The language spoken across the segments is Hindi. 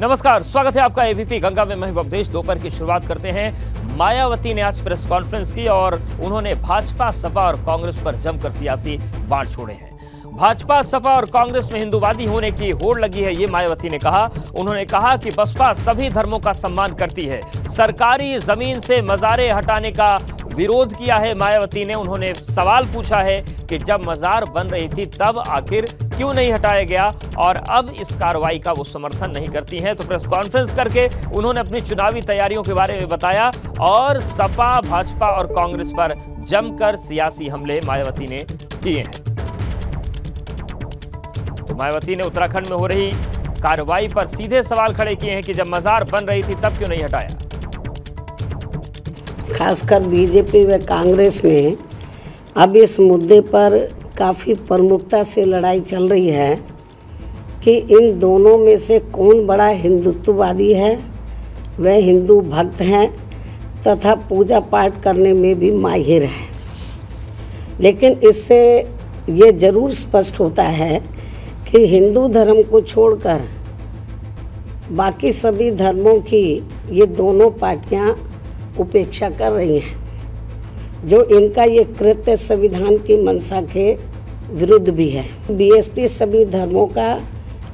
नमस्कार, स्वागत है आपका एबीपी गंगा में। मैं उपदेश दोपहर की शुरुआत करते हैं। मायावती ने आज प्रेस कॉन्फ्रेंस की और उन्होंने भाजपा, सपा और कांग्रेस पर जमकर सियासी बाढ़ छोड़े हैं। भाजपा, सपा और कांग्रेस में हिंदूवादी होने की होड़ लगी है, ये मायावती ने कहा। उन्होंने कहा कि बसपा सभी धर्मों का सम्मान करती है। सरकारी जमीन से मजारे हटाने का विरोध किया है मायावती ने। उन्होंने सवाल पूछा है कि जब मजार बन रही थी तब आखिर क्यों नहीं हटाया गया और अब इस कार्रवाई का वो समर्थन नहीं करती हैं। तो प्रेस कॉन्फ्रेंस करके उन्होंने अपनी चुनावी तैयारियों के बारे में बताया और सपा, भाजपा और कांग्रेस पर जमकर सियासी हमले मायावती ने किए हैं। तो मायावती ने उत्तराखंड में हो रही कार्रवाई पर सीधे सवाल खड़े किए हैं कि जब मजार बन रही थी तब क्यों नहीं हटाया। खासकर बीजेपी व कांग्रेस में अब इस मुद्दे पर काफ़ी प्रमुखता से लड़ाई चल रही है कि इन दोनों में से कौन बड़ा हिंदुत्ववादी है। वह हिंदू भक्त हैं तथा पूजा पाठ करने में भी माहिर है। लेकिन इससे ये जरूर स्पष्ट होता है कि हिंदू धर्म को छोड़कर बाकी सभी धर्मों की ये दोनों पार्टियां उपेक्षा कर रही हैं, जो इनका ये कृत्य संविधान की मंशा के विरुद्ध भी है। बीएसपी सभी धर्मों का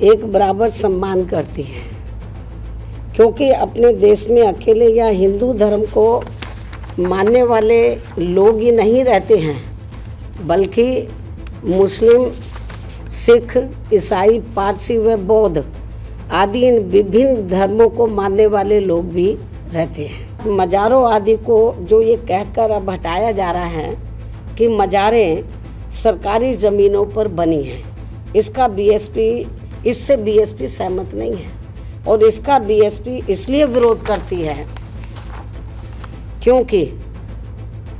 एक बराबर सम्मान करती है, क्योंकि अपने देश में अकेले या हिंदू धर्म को मानने वाले लोग ही नहीं रहते हैं, बल्कि मुस्लिम, सिख, ईसाई, पारसी व बौद्ध आदि इन विभिन्न धर्मों को मानने वाले लोग भी रहते हैं। मजारों आदि को जो ये कहकर अब हटाया जा रहा है कि मजारें सरकारी ज़मीनों पर बनी हैं, इससे बीएसपी सहमत नहीं है। और इसका बीएसपी इसलिए विरोध करती है क्योंकि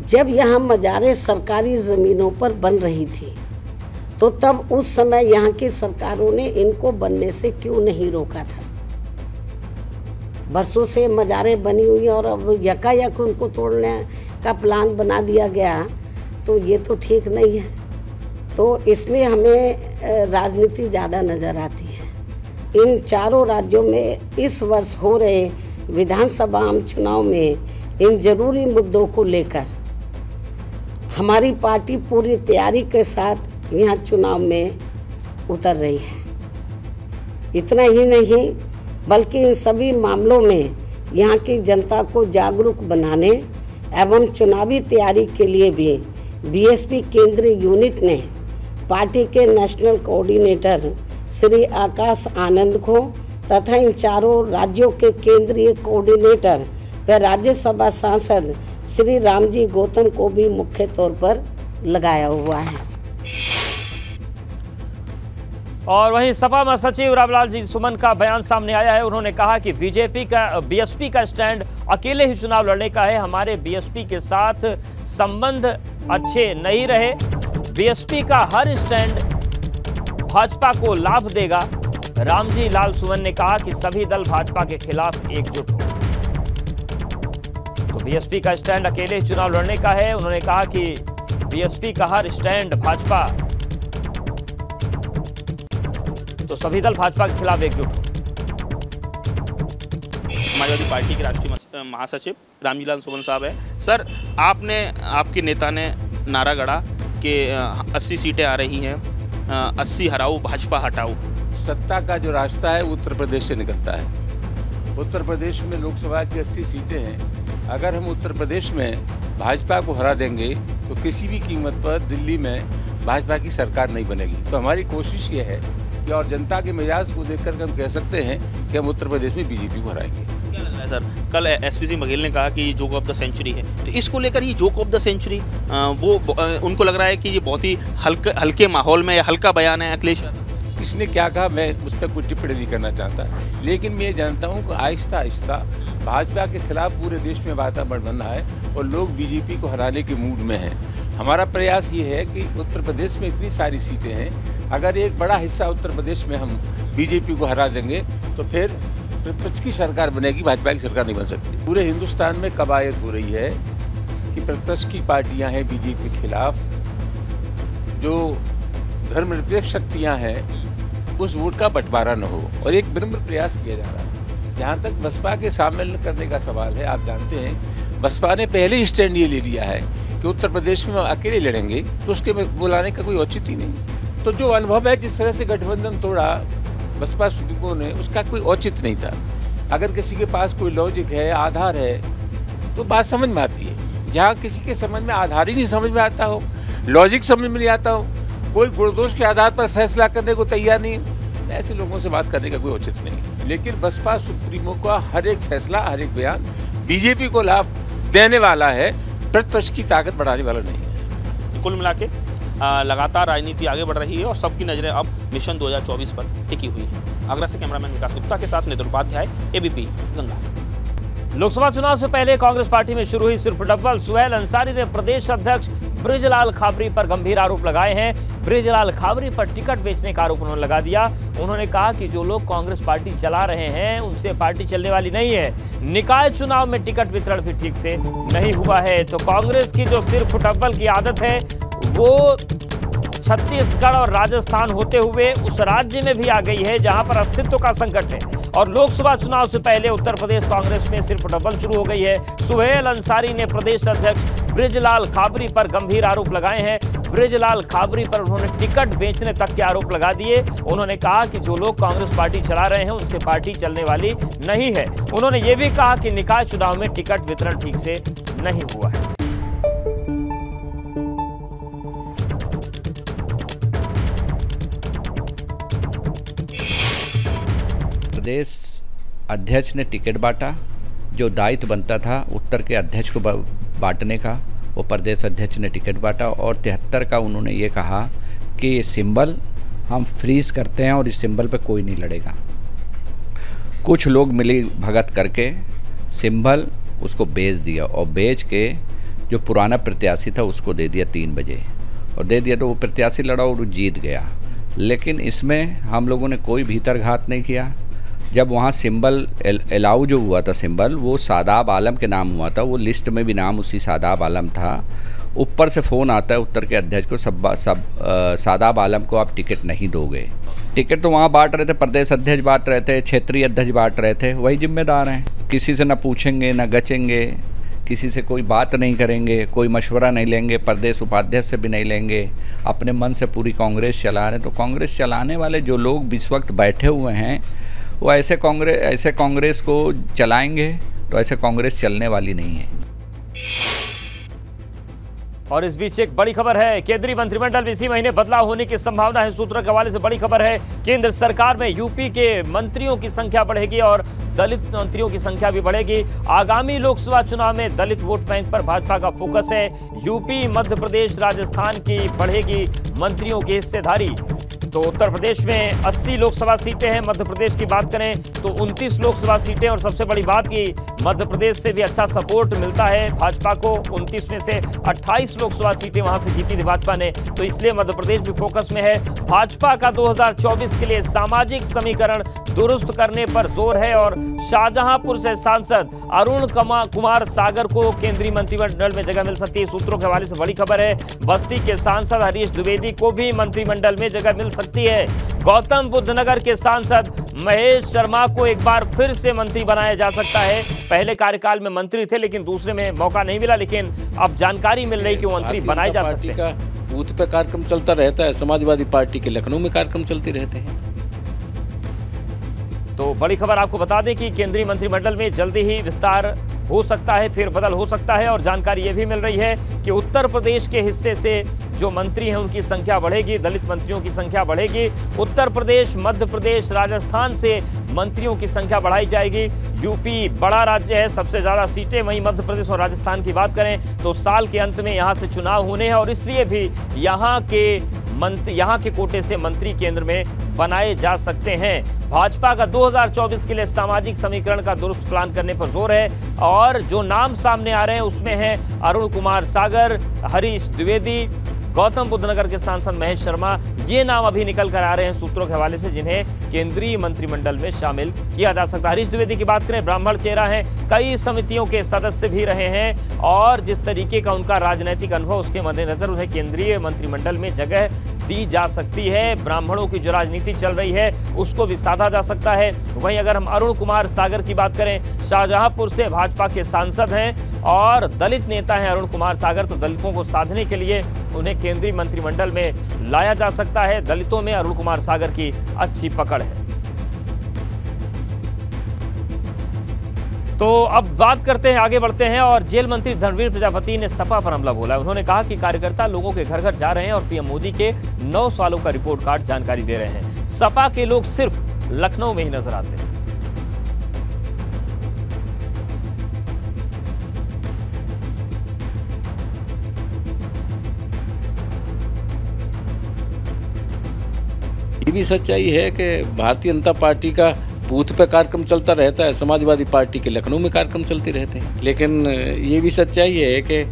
जब यहाँ मजारें सरकारी ज़मीनों पर बन रही थी तो तब उस समय यहाँ की सरकारों ने इनको बनने से क्यों नहीं रोका था। बरसों से मजारें बनी हुई और अब यकायक उनको तोड़ने का प्लान बना दिया गया, तो ये तो ठीक नहीं है। तो इसमें हमें राजनीति ज़्यादा नज़र आती है। इन चारों राज्यों में इस वर्ष हो रहे विधानसभा आम चुनाव में इन जरूरी मुद्दों को लेकर हमारी पार्टी पूरी तैयारी के साथ यहाँ चुनाव में उतर रही है। इतना ही नहीं, बल्कि इन सभी मामलों में यहाँ की जनता को जागरूक बनाने एवं चुनावी तैयारी के लिए भी बीएसपी केंद्रीय यूनिट ने पार्टी के नेशनल कोऑर्डिनेटर श्री आकाश आनंद को तथा इन चारों राज्यों के केंद्रीय कोऑर्डिनेटर व राज्यसभा सांसद श्री रामजी गौतम को भी मुख्य तौर पर लगाया हुआ है। और वहीं सपा महासचिव रामलाल जी सुमन का बयान सामने आया है। उन्होंने कहा कि बीएसपी का स्टैंड अकेले ही चुनाव लड़ने का है। हमारे बीएसपी के साथ संबंध अच्छे नहीं रहे। बीएसपी का हर स्टैंड भाजपा को लाभ देगा। रामजी लाल सुमन ने कहा कि सभी दल भाजपा के खिलाफ एकजुट हो। तो बीएसपी का स्टैंड अकेले ही चुनाव लड़ने का है। उन्होंने कहा कि बीएसपी का हर स्टैंड भाजपा, तो सभी दल भाजपा के खिलाफ एकजुट हो। समाजवादी पार्टी के राष्ट्रीय महासचिव रामजी सुमन साहब है। सर, आपके नेता ने नारा गढ़ा कि 80 सीटें आ रही हैं, 80 हराओ, भाजपा हटाओ। सत्ता का जो रास्ता है उत्तर प्रदेश से निकलता है। उत्तर प्रदेश में लोकसभा की 80 सीटें हैं। अगर हम उत्तर प्रदेश में भाजपा को हरा देंगे तो किसी भी कीमत पर दिल्ली में भाजपा की सरकार नहीं बनेगी। तो हमारी कोशिश ये है कि और जनता के मिजाज को देखकर हम कह सकते हैं कि हम उत्तर प्रदेश में बीजेपी को हराएंगे। क्या लग रहा है सर? कल एसपी सिंह बघेल ने कहा कि ये जोक ऑफ द सेंचुरी है, तो इसको लेकर ये जोक ऑफ द सेंचुरी वो उनको लग रहा है कि ये बहुत ही हल्के माहौल में हल्का बयान है अखिलेश यादव। किसने क्या कहा मैं उस पर कुछ टिप्पणी नहीं करना चाहता, लेकिन मैं ये जानता हूँ कि आहिस्ता आहिस्ता भाजपा के खिलाफ पूरे देश में वातावरण बन रहा है और लोग बीजेपी को हराने के मूड में हैं। हमारा प्रयास ये है कि उत्तर प्रदेश में इतनी सारी सीटें हैं, अगर एक बड़ा हिस्सा उत्तर प्रदेश में हम बीजेपी को हरा देंगे तो फिर प्रतिपक्ष की सरकार बनेगी, भाजपा की सरकार नहीं बन सकती। पूरे हिंदुस्तान में कवायद हो रही है कि प्रतिपक्ष की पार्टियां हैं बीजेपी के खिलाफ, जो धर्मनिरपेक्ष शक्तियां हैं उस वोट का बंटवारा न हो, और एक विनम्र प्रयास किया जा रहा है। जहाँ तक बसपा के शामिल करने का सवाल है, आप जानते हैं बसपा ने पहले ही स्टैंड ये ले लिया है कि उत्तर प्रदेश में अकेले लड़ेंगे, तो उसके बुलाने का कोई औचित्य ही नहीं। तो जो अनुभव है, जिस तरह से गठबंधन तोड़ा बसपा सुप्रीमो ने, उसका कोई औचित्य नहीं था। अगर किसी के पास कोई लॉजिक है, आधार है, तो बात समझ में आती है। जहाँ किसी के समझ में आधार ही नहीं समझ में आता हो, लॉजिक समझ में नहीं आता हो, कोई गुणदोष के आधार पर फैसला करने को तैयार नहीं, ऐसे लोगों से बात करने का कोई औचित्य नहीं। लेकिन बसपा सुप्रीमो का हर एक फैसला, हर एक बयान बीजेपी को लाभ देने वाला है, प्रतिपक्ष की ताकत बढ़ाने वाला नहीं है। कुल मिला के लगातार राजनीति आगे बढ़ रही है और सबकी नजरें अब मिशन 2024 पर टिकी हुई है। आगरा से कैमरामैन विकास गुप्ता के साथ नितिन उपाध्याय, एबीपी गंगा। लोकसभा चुनाव से पहले कांग्रेस पार्टी में शुरू हुई सिर्फ डब्बल। सुहेल अंसारी ने प्रदेश अध्यक्ष बृजलाल खाबरी पर गंभीर आरोप लगाए हैं। बृजलाल खाबरी पर टिकट बेचने का आरोप उन्होंने लगा दिया। उन्होंने कहा कि जो लोग कांग्रेस पार्टी चला रहे हैं उनसे पार्टी चलने वाली नहीं है। निकाय चुनाव में टिकट वितरण भी ठीक से नहीं हुआ है। तो कांग्रेस की जो सिर्फ डब्बल की आदत है वो छत्तीसगढ़ और राजस्थान होते हुए उस राज्य में भी आ गई है जहां पर अस्तित्व का संकट है। और लोकसभा चुनाव से पहले उत्तर प्रदेश कांग्रेस में सिर्फ डबल शुरू हो गई है। सुहेल अंसारी ने प्रदेश अध्यक्ष बृजलाल खाबरी पर गंभीर आरोप लगाए हैं। बृजलाल खाबरी पर उन्होंने टिकट बेचने तक के आरोप लगा दिए। उन्होंने कहा कि जो लोग कांग्रेस पार्टी चला रहे हैं उनसे पार्टी चलने वाली नहीं है। उन्होंने ये भी कहा कि निकाय चुनाव में टिकट वितरण ठीक से नहीं हुआ है। प्रदेश अध्यक्ष ने टिकट बांटा, जो दायित्व बनता था उत्तर के अध्यक्ष को बांटने का, वो प्रदेश अध्यक्ष ने टिकट बांटा। और 73 का उन्होंने ये कहा कि ये सिंबल हम फ्रीज करते हैं और इस सिंबल पे कोई नहीं लड़ेगा। कुछ लोग मिली भगत करके सिंबल उसको बेच दिया और बेच के जो पुराना प्रत्याशी था उसको दे दिया 3 बजे, और दे दिया तो वो प्रत्याशी लड़ा और वो जीत गया। लेकिन इसमें हम लोगों ने कोई भीतर घात नहीं किया। जब वहाँ सिंबल अलाउ जो हुआ था, सिंबल वो सादाब आलम के नाम हुआ था, वो लिस्ट में भी नाम उसी सादाब आलम था। ऊपर से फ़ोन आता है उत्तर के अध्यक्ष को, सादाब आलम को आप टिकट नहीं दोगे। टिकट तो वहाँ बांट रहे थे, प्रदेश अध्यक्ष बांट रहे थे, क्षेत्रीय अध्यक्ष बांट रहे थे, वही जिम्मेदार हैं। किसी से ना पूछेंगे ना गचेंगे, किसी से कोई बात नहीं करेंगे, कोई मशवरा नहीं लेंगे, प्रदेश उपाध्यक्ष से भी नहीं लेंगे, अपने मन से पूरी कांग्रेस चला रहे हैं। तो कांग्रेस चलाने वाले जो लोग इस वक्त बैठे हुए हैं वो ऐसे कांग्रेस को चलाएंगे, तो ऐसे कांग्रेस चलने वाली नहीं है। और इस बीच एक बड़ी खबर है, केंद्रीय मंत्रिमंडल में इसी महीने बदलाव होने की संभावना है। सूत्रों के हवाले से बड़ी खबर है, केंद्र सरकार में यूपी के मंत्रियों की संख्या बढ़ेगी और दलित मंत्रियों की संख्या भी बढ़ेगी। आगामी लोकसभा चुनाव में दलित वोट बैंक पर भाजपा का फोकस है। यूपी, मध्य प्रदेश, राजस्थान की बढ़ेगी मंत्रियों की हिस्सेदारी। तो उत्तर प्रदेश में 80 लोकसभा सीटें हैं, मध्य प्रदेश की बात करें तो 29 लोकसभा सीटें। और सबसे बड़ी बात कि मध्य प्रदेश से भी अच्छा सपोर्ट मिलता है भाजपा को। 29 में से 28 लोकसभा सीटें वहां से जीती थी भाजपा ने, तो इसलिए मध्य प्रदेश भी फोकस में है। भाजपा का 2024 के लिए सामाजिक समीकरण दुरुस्त करने पर जोर है और शाहजहांपुर से सांसद अरुण कुमार सागर को केंद्रीय मंत्रिमंडल में जगह मिल सकती है। सूत्रों के हवाले से बड़ी खबर है, बस्ती के सांसद हरीश द्विवेदी को भी मंत्रिमंडल में जगह मिल सकती है। गौतम बुद्ध नगर के सांसद महेश शर्मा को एक बार फिर से मंत्री बनाया जा सकता है। पहले कार्यकाल में मंत्री थे लेकिन दूसरे में मौका नहीं मिला, लेकिन अब जानकारी मिल रही कि वो मंत्री बनाए जा सकते हैं। बूथ पे कार्यक्रम चलता रहता है, समाजवादी पार्टी के लखनऊ में कार्यक्रम चलते रहते हैं। तो बड़ी खबर आपको बता दें कि केंद्रीय मंत्रिमंडल में जल्दी ही विस्तार हो सकता है, फेरबदल हो सकता है। और जानकारी ये भी मिल रही है कि उत्तर प्रदेश के हिस्से से जो मंत्री हैं उनकी संख्या बढ़ेगी, दलित मंत्रियों की संख्या बढ़ेगी। उत्तर प्रदेश, मध्य प्रदेश, राजस्थान से मंत्रियों की संख्या बढ़ाई जाएगी। यूपी बड़ा राज्य है, सबसे ज़्यादा सीटें, वहीं मध्य प्रदेश और राजस्थान की बात करें तो साल के अंत में यहाँ से चुनाव होने हैं और इसलिए भी यहाँ के कोटे से मंत्री केंद्र में बनाए जा सकते हैं। भाजपा का 2024 के लिए सामाजिक समीकरण का दुरुस्त प्लान करने पर जोर है और जो नाम सामने आ रहे हैं उसमें हैं अरुण कुमार सागर, हरीश द्विवेदी, गौतम बुद्ध नगर के सांसद महेश शर्मा, ये नाम अभी निकल कर आ रहे हैं सूत्रों के हवाले से, जिन्हें केंद्रीय मंत्रिमंडल में शामिल किया जा सकता है। हरीश द्विवेदी की बात करें, ब्राह्मण चेहरा है, कई समितियों के सदस्य भी रहे हैं और जिस तरीके का उनका राजनीतिक अनुभव, उसके मद्देनजर उन्हें केंद्रीय मंत्रिमंडल में जगह दी जा सकती है। ब्राह्मणों की जो राजनीति चल रही है उसको भी साधा जा सकता है। वहीं अगर हम अरुण कुमार सागर की बात करें, शाहजहांपुर से भाजपा के सांसद हैं और दलित नेता हैं अरुण कुमार सागर, तो दलितों को साधने के लिए उन्हें केंद्रीय मंत्रिमंडल में लाया जा सकता है। दलितों में अरुण कुमार सागर की अच्छी पकड़ है। तो अब बात करते हैं, आगे बढ़ते हैं और जेल मंत्री धर्मवीर प्रजापति ने सपा पर हमला बोला। उन्होंने कहा कि कार्यकर्ता लोगों के घर घर जा रहे हैं और पीएम मोदी के 9 सालों का रिपोर्ट कार्ड जानकारी दे रहे हैं। सपा के लोग सिर्फ लखनऊ में ही नजर आते हैं। ये भी सच्चाई है कि भारतीय जनता पार्टी का बूथ पे कार्यक्रम चलता रहता है, समाजवादी पार्टी के लखनऊ में कार्यक्रम चलते रहते हैं। लेकिन ये भी सच्चाई है कि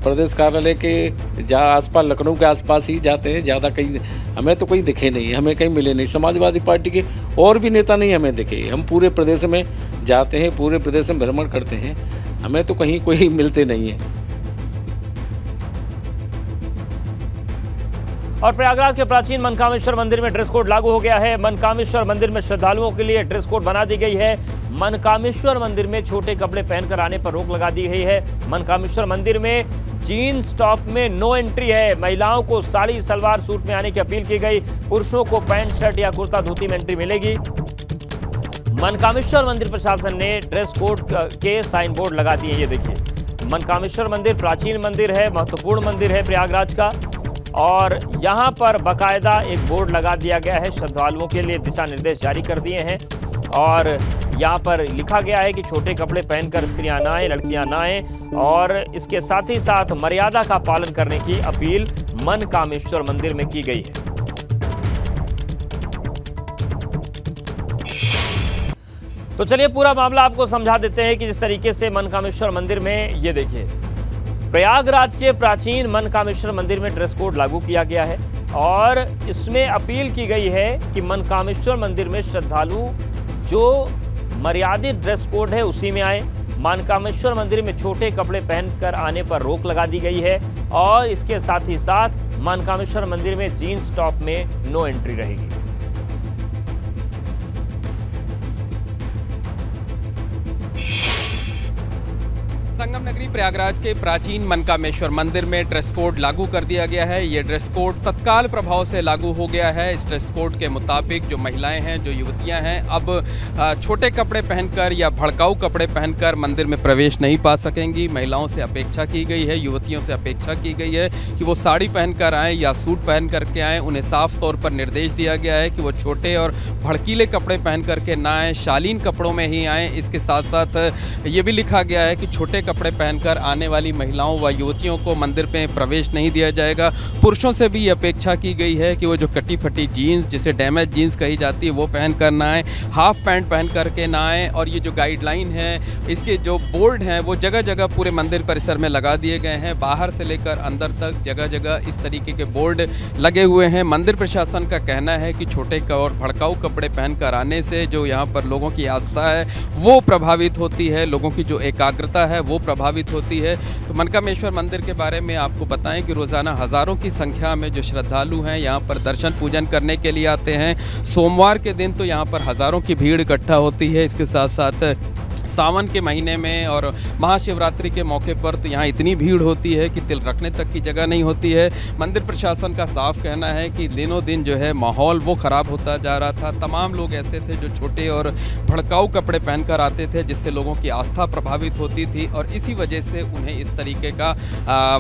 प्रदेश कार्यालय के जहाँ आसपास, लखनऊ के आसपास ही जाते हैं ज़्यादा, कहीं हमें तो कोई दिखे नहीं, हमें कहीं मिले नहीं। समाजवादी पार्टी के और भी नेता नहीं हमें दिखे। हम पूरे प्रदेश में जाते हैं, पूरे प्रदेश में भ्रमण करते हैं, हमें तो कहीं कोई मिलते नहीं है। और प्रयागराज के प्राचीन मनकामेश्वर मंदिर में ड्रेस कोड लागू हो गया है। मनकामेश्वर मंदिर में श्रद्धालुओं के लिए ड्रेस कोड बना दी गई है। मनकामेश्वर मंदिर में छोटे कपड़े पहनकर आने पर रोक लगा दी गई है। मनकामेश्वर मंदिर में जीन्स टॉप में नो एंट्री है। महिलाओं को साड़ी सलवार सूट में आने की अपील की गई। पुरुषों को पैंट शर्ट या कुर्ता धोती में एंट्री मिलेगी। मनकामेश्वर मंदिर प्रशासन ने ड्रेस कोड के साइन बोर्ड लगा दिए। ये देखिए, मनकामेश्वर मंदिर प्राचीन मंदिर है, महत्वपूर्ण मंदिर है प्रयागराज का, और यहाँ पर बाकायदा एक बोर्ड लगा दिया गया है। श्रद्धालुओं के लिए दिशा निर्देश जारी कर दिए हैं और यहाँ पर लिखा गया है कि छोटे कपड़े पहनकर स्त्रियां ना आएं, लड़कियां ना आएं, और इसके साथ ही साथ मर्यादा का पालन करने की अपील मनकामेश्वर मंदिर में की गई है। तो चलिए पूरा मामला आपको समझा देते हैं कि जिस तरीके से मनकामेश्वर मंदिर में, ये देखिए, प्रयागराज के प्राचीन मनकामेश्वर मंदिर में ड्रेस कोड लागू किया गया है और इसमें अपील की गई है कि मनकामेश्वर मंदिर में श्रद्धालु जो मर्यादित ड्रेस कोड है उसी में आए। मनकामेश्वर मंदिर में छोटे कपड़े पहनकर आने पर रोक लगा दी गई है और इसके साथ ही साथ मनकामेश्वर मंदिर में जीन्स टॉप में नो एंट्री रहेगी। संगम नगरी प्रयागराज के प्राचीन मनकामेश्वर मंदिर में ड्रेस कोड लागू कर दिया गया है। ये ड्रेस कोड तत्काल प्रभाव से लागू हो गया है। इस ड्रेस कोड के मुताबिक जो महिलाएं हैं, जो युवतियां हैं, अब छोटे कपड़े पहनकर या भड़काऊ कपड़े पहनकर मंदिर में प्रवेश नहीं पा सकेंगी। महिलाओं से अपेक्षा की गई है, युवतियों से अपेक्षा की गई है कि वो साड़ी पहनकर आएँ या सूट पहन करके आएँ। उन्हें साफ तौर पर निर्देश दिया गया है कि वो छोटे और भड़कीले कपड़े पहन करके ना आएँ, शालीन कपड़ों में ही आएँ। इसके साथ साथ ये भी लिखा गया है कि छोटे कपड़े पहनकर आने वाली महिलाओं व युवतियों को मंदिर में प्रवेश नहीं दिया जाएगा। पुरुषों से भी अपेक्षा की गई है कि वो जो कटी फटी जीन्स, जिसे डैमेज जीन्स कही जाती है, वो पहन कर ना आए, हाफ पैंट पहन करके ना आए। और ये जो गाइडलाइन है, इसके जो बोर्ड हैं वो जगह जगह पूरे मंदिर परिसर में लगा दिए गए हैं। बाहर से लेकर अंदर तक जगह जगह इस तरीके के बोर्ड लगे हुए हैं। मंदिर प्रशासन का कहना है कि छोटे और भड़काऊ कपड़े पहनकर आने से जो यहाँ पर लोगों की आस्था है वो प्रभावित होती है, लोगों की जो एकाग्रता है वो प्रभावित होती है। तो मनकामेश्वर मंदिर के बारे में आपको बताएं कि रोज़ाना हज़ारों की संख्या में जो श्रद्धालु हैं यहाँ पर दर्शन पूजन करने के लिए आते हैं। सोमवार के दिन तो यहाँ पर हज़ारों की भीड़ इकट्ठा होती है। इसके साथ साथ सावन के महीने में और महाशिवरात्रि के मौके पर तो यहाँ इतनी भीड़ होती है कि तिल रखने तक की जगह नहीं होती है। मंदिर प्रशासन का साफ कहना है कि दिनों दिन जो है माहौल वो ख़राब होता जा रहा था। तमाम लोग ऐसे थे जो छोटे और भड़काऊ कपड़े पहनकर आते थे, जिससे लोगों की आस्था प्रभावित होती थी और इसी वजह से उन्हें इस तरीके का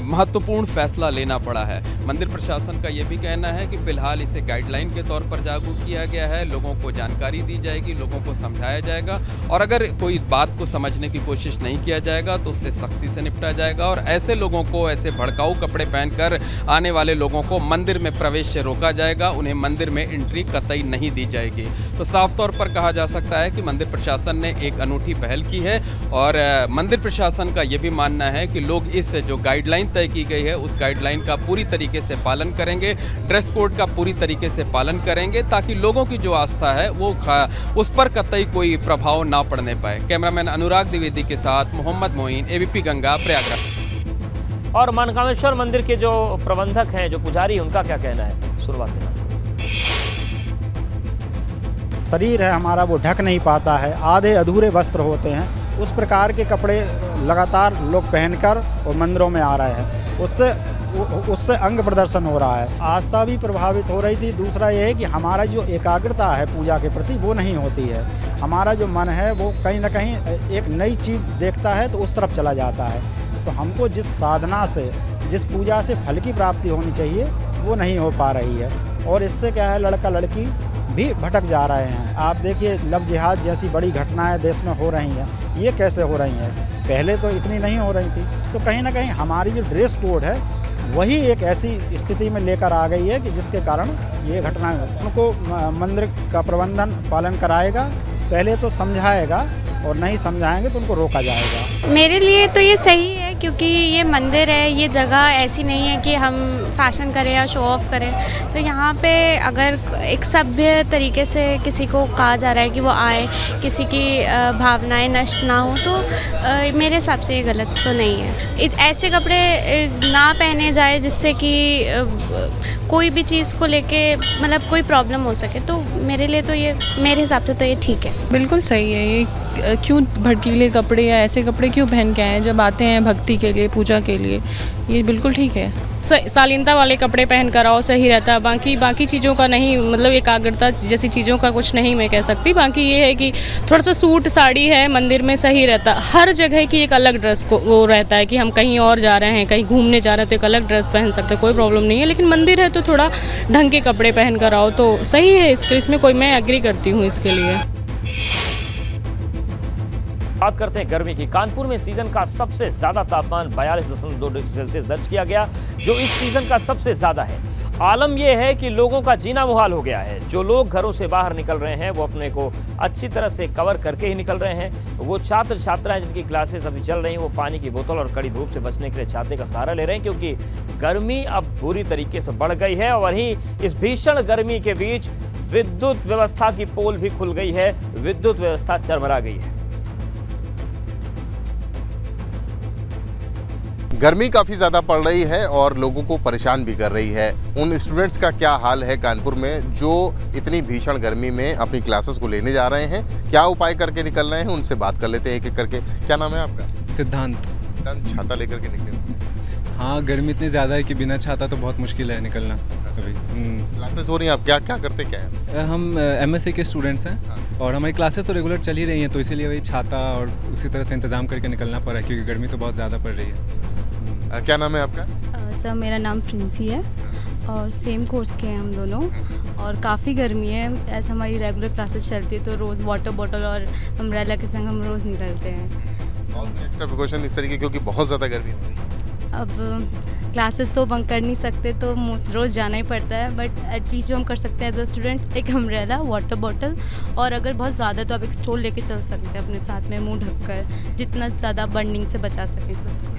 महत्वपूर्ण फैसला लेना पड़ा है। मंदिर प्रशासन का ये भी कहना है कि फ़िलहाल इसे गाइडलाइन के तौर पर लागू किया गया है। लोगों को जानकारी दी जाएगी, लोगों को समझाया जाएगा और अगर कोई बात बात को समझने की कोशिश नहीं किया जाएगा तो उससे सख्ती से निपटा जाएगा और ऐसे लोगों को, ऐसे भड़काऊ कपड़े पहनकर आने वाले लोगों को मंदिर में प्रवेश से रोका जाएगा, उन्हें मंदिर में एंट्री कतई नहीं दी जाएगी। तो साफ तौर पर कहा जा सकता है कि मंदिर प्रशासन ने एक अनूठी पहल की है और मंदिर प्रशासन का ये भी मानना है कि लोग इस जो गाइडलाइन तय की गई है उस गाइडलाइन का पूरी तरीके से पालन करेंगे, ड्रेस कोड का पूरी तरीके से पालन करेंगे ताकि लोगों की जो आस्था है वो उस पर कतई कोई प्रभाव ना पड़ने पाए। कैमरामैन अनुराग द्विवेदी के साथ मोहम्मद मोइन, एबीपी गंगा, प्रयागराज। और मनकामेश्वर मंदिर के जो प्रबंधक हैं, जो पुजारी, उनका क्या कहना है? शुरुआत है। शरीर है हमारा वो ढक नहीं पाता है, आधे अधूरे वस्त्र होते हैं, उस प्रकार के कपड़े लगातार लोग पहनकर और मंदिरों में आ रहे हैं, उससे अंग प्रदर्शन हो रहा है, आस्था भी प्रभावित हो रही थी। दूसरा ये है कि हमारा जो एकाग्रता है पूजा के प्रति वो नहीं होती है, हमारा जो मन है वो कहीं ना कहीं एक नई चीज़ देखता है तो उस तरफ चला जाता है। तो हमको जिस साधना से, जिस पूजा से फल की प्राप्ति होनी चाहिए वो नहीं हो पा रही है और इससे क्या है, लड़का लड़की भी भटक जा रहे हैं। आप देखिए लव जिहाद जैसी बड़ी घटनाएं देश में हो रही हैं, ये कैसे हो रही हैं? पहले तो इतनी नहीं हो रही थी। तो कहीं ना कहीं हमारी जो ड्रेस कोड है वही एक ऐसी स्थिति में लेकर आ गई है कि जिसके कारण ये घटना, उनको मंदिर का प्रबंधन पालन कराएगा, पहले तो समझाएगा और नहीं समझाएंगे तो उनको रोका जाएगा। मेरे लिए तो ये सही है क्योंकि ये मंदिर है, ये जगह ऐसी नहीं है कि हम फैशन करें या शो ऑफ करें। तो यहाँ पे अगर एक सभ्य तरीके से किसी को कहा जा रहा है कि वो आए, किसी की भावनाएं नष्ट ना हो, तो मेरे हिसाब से ये गलत तो नहीं है। ऐसे कपड़े ना पहने जाए जिससे कि कोई भी चीज़ को लेके मतलब कोई प्रॉब्लम हो सके, तो मेरे लिए तो ये, मेरे हिसाब से तो ये ठीक है। बिल्कुल सही है। ये क्यों भड़कीले कपड़े या ऐसे कपड़े क्यों पहन के आए जब आते हैं भक्ति के लिए, पूजा के लिए? ये बिल्कुल ठीक है। शालीनता वाले कपड़े पहन कर आओ, सही रहता है। बाकी चीज़ों का नहीं, मतलब एकाग्रता जैसी चीज़ों का कुछ नहीं मैं कह सकती। बाकी ये है कि थोड़ा सा सूट साड़ी है मंदिर में सही रहता। हर जगह की एक अलग ड्रेस को वो रहता है कि हम कहीं और जा रहे हैं, कहीं घूमने जा रहे हैं तो एक अलग ड्रेस पहन सकते हैं, कोई प्रॉब्लम नहीं है। लेकिन मंदिर है तो थोड़ा ढंग के कपड़े पहन कर आओ तो सही है। इसमें कोई, मैं एग्री करती हूँ इसके लिए। बात करते हैं गर्मी की। कानपुर में सीजन का सबसे ज्यादा तापमान 42.2 डिग्री सेल्सियस दर्ज किया गया, जो इस सीजन का सबसे ज्यादा है। आलम यह है कि लोगों का जीना मुहाल हो गया है। जो लोग घरों से बाहर निकल रहे हैं वो अपने को अच्छी तरह से कवर करके ही निकल रहे हैं। वो छात्र छात्राएं जिनकी क्लासेस अभी चल रही हैं वो पानी की बोतल और कड़ी धूप से बचने के लिए छाते का सहारा ले रहे हैं, क्योंकि गर्मी अब बुरी तरीके से बढ़ गई है। और वहीं इस भीषण गर्मी के बीच विद्युत व्यवस्था की पोल भी खुल गई है, विद्युत व्यवस्था चरमरा गई है। गर्मी काफ़ी ज़्यादा पड़ रही है और लोगों को परेशान भी कर रही है। उन स्टूडेंट्स का क्या हाल है कानपुर में जो इतनी भीषण गर्मी में अपनी क्लासेस को लेने जा रहे हैं, क्या उपाय करके निकल रहे हैं, उनसे बात कर लेते हैं एक एक करके। क्या नाम है आपका? सिद्धांत। छाता लेकर के निकले? हाँ, गर्मी इतनी ज़्यादा है कि बिना छाता तो बहुत मुश्किल है निकलना अभी। क्लासेस हो रही हैं, आप क्या क्या करते क्या हैं? हम MSc के स्टूडेंट्स हैं और हमारी क्लासेस तो रेगुलर चल ही रही हैं, तो इसीलिए वही छाता और उसी तरह से इंतज़ाम करके निकलना पड़ा क्योंकि गर्मी तो बहुत ज़्यादा पड़ रही है। क्या नाम है आपका? सर मेरा नाम प्रिंसी है और सेम कोर्स के हैं हम दोनों, और काफ़ी गर्मी है। ऐसे हमारी रेगुलर क्लासेस चलती है तो रोज़ वाटर बॉटल और अम्ब्रेला के संग हम रोज़ निकलते हैं। एक्स्ट्रा प्रिकॉशन इस तरीके, क्योंकि बहुत ज़्यादा गर्मी हो रही है। अब क्लासेस तो बंक कर नहीं सकते तो रोज़ जाना ही पड़ता है, बट एटलीस्ट जो हम कर सकते हैं एज अ स्टूडेंट, एक अम्ब्रेला, वाटर बॉटल, और अगर बहुत ज़्यादा तो आप एक स्टोल लेके चल सकते हैं अपने साथ में, मुँह ढककर, जितना ज़्यादा बर्निंग से बचा सकें खुद को।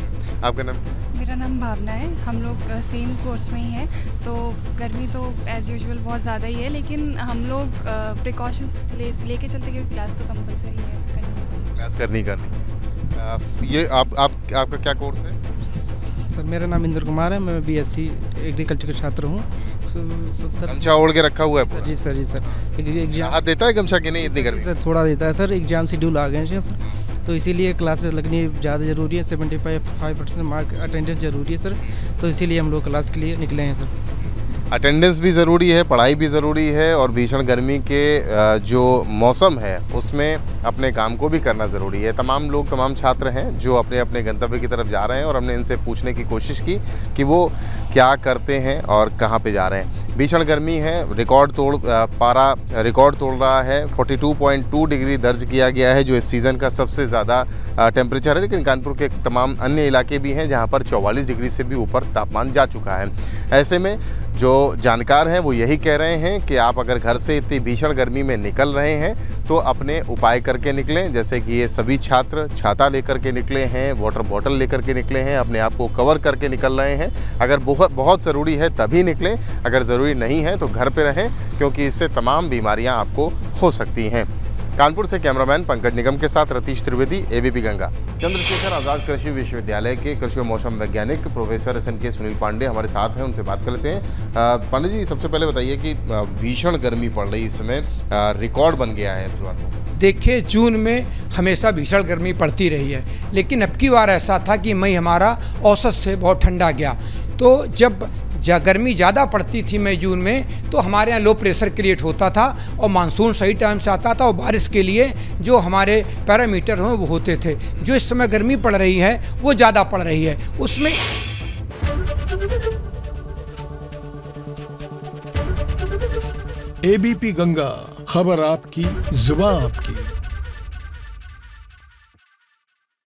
आपका नाम? मेरा नाम भावना है। हम लोग सेम कोर्स में ही हैं, तो गर्मी तो एज़ यूजुअल बहुत ज़्यादा ही है, लेकिन हम लोग प्रिकॉशंस लेके चलते क्योंकि क्लास तो कंपलसरी है, क्लास करनी। ये आपका क्या कोर्स है? सर मेरा नाम इंद्र कुमार है, मैं BSc एग्रीकल्चर का छात्र हूँ। गमछा ओढ़ के रखा हुआ है पूरा? जी सर, जी सर। एग्जाम हाथ देता है गमछा कि नहीं इतनी गर्मी? सर थोड़ा देता है सर, एग्जाम शेड्यूल आ गए हैं सर, तो इसीलिए क्लासेस लगनी ज़्यादा ज़रूरी है। 75% मार्क अटेंडेंस ज़रूरी है सर, तो इसीलिए हम लोग क्लास के लिए निकले हैं सर। अटेंडेंस भी ज़रूरी है, पढ़ाई भी ज़रूरी है और भीषण गर्मी के जो मौसम है उसमें अपने काम को भी करना ज़रूरी है। तमाम लोग, तमाम छात्र हैं जो अपने अपने गंतव्य की तरफ जा रहे हैं और हमने इनसे पूछने की कोशिश की कि वो क्या करते हैं और कहाँ पे जा रहे हैं। भीषण गर्मी है, पारा रिकॉर्ड तोड़ रहा है। 42.2 डिग्री दर्ज किया गया है जो इस सीज़न का सबसे ज़्यादा टेम्परेचर है, लेकिन कानपुर के तमाम अन्य इलाके भी हैं जहाँ पर 44 डिग्री से भी ऊपर तापमान जा चुका है। ऐसे में जो जानकार हैं वो यही कह रहे हैं कि आप अगर घर से इतनी भीषण गर्मी में निकल रहे हैं तो अपने उपाय करके निकलें, जैसे कि ये सभी छात्र छाता लेकर के निकले हैं, वाटर बॉटल लेकर के निकले हैं, अपने आप को कवर करके निकल रहे हैं। अगर बहुत ज़रूरी है तभी निकलें, अगर ज़रूरी नहीं है तो घर पे रहें, क्योंकि इससे तमाम बीमारियां आपको हो सकती हैं। कानपुर से कैमरामैन पंकज निगम के साथ रतीश त्रिवेदी, एबीपी गंगा। चंद्रशेखर आज़ाद कृषि विश्वविद्यालय के कृषि और मौसम वैज्ञानिक प्रोफेसर SNK सुनील पांडे हमारे साथ हैं, उनसे बात कर लेते हैं। पांडे जी, सबसे पहले बताइए कि भीषण गर्मी पड़ रही, इस समय रिकॉर्ड बन गया है इस बार। देखिए, जून में हमेशा भीषण गर्मी पड़ती रही है, लेकिन अब की बार ऐसा था कि मई हमारा औसत से बहुत ठंडा गया। तो जब गर्मी ज़्यादा पड़ती थी मई जून में, तो हमारे यहाँ लो प्रेशर क्रिएट होता था और मानसून सही टाइम से आता था और बारिश के लिए जो हमारे पैरामीटर हैं वो होते थे। जो इस समय गर्मी पड़ रही है वो ज़्यादा पड़ रही है, उसमें एबीपी गंगा, खबर आपकी, जुबान आपकी।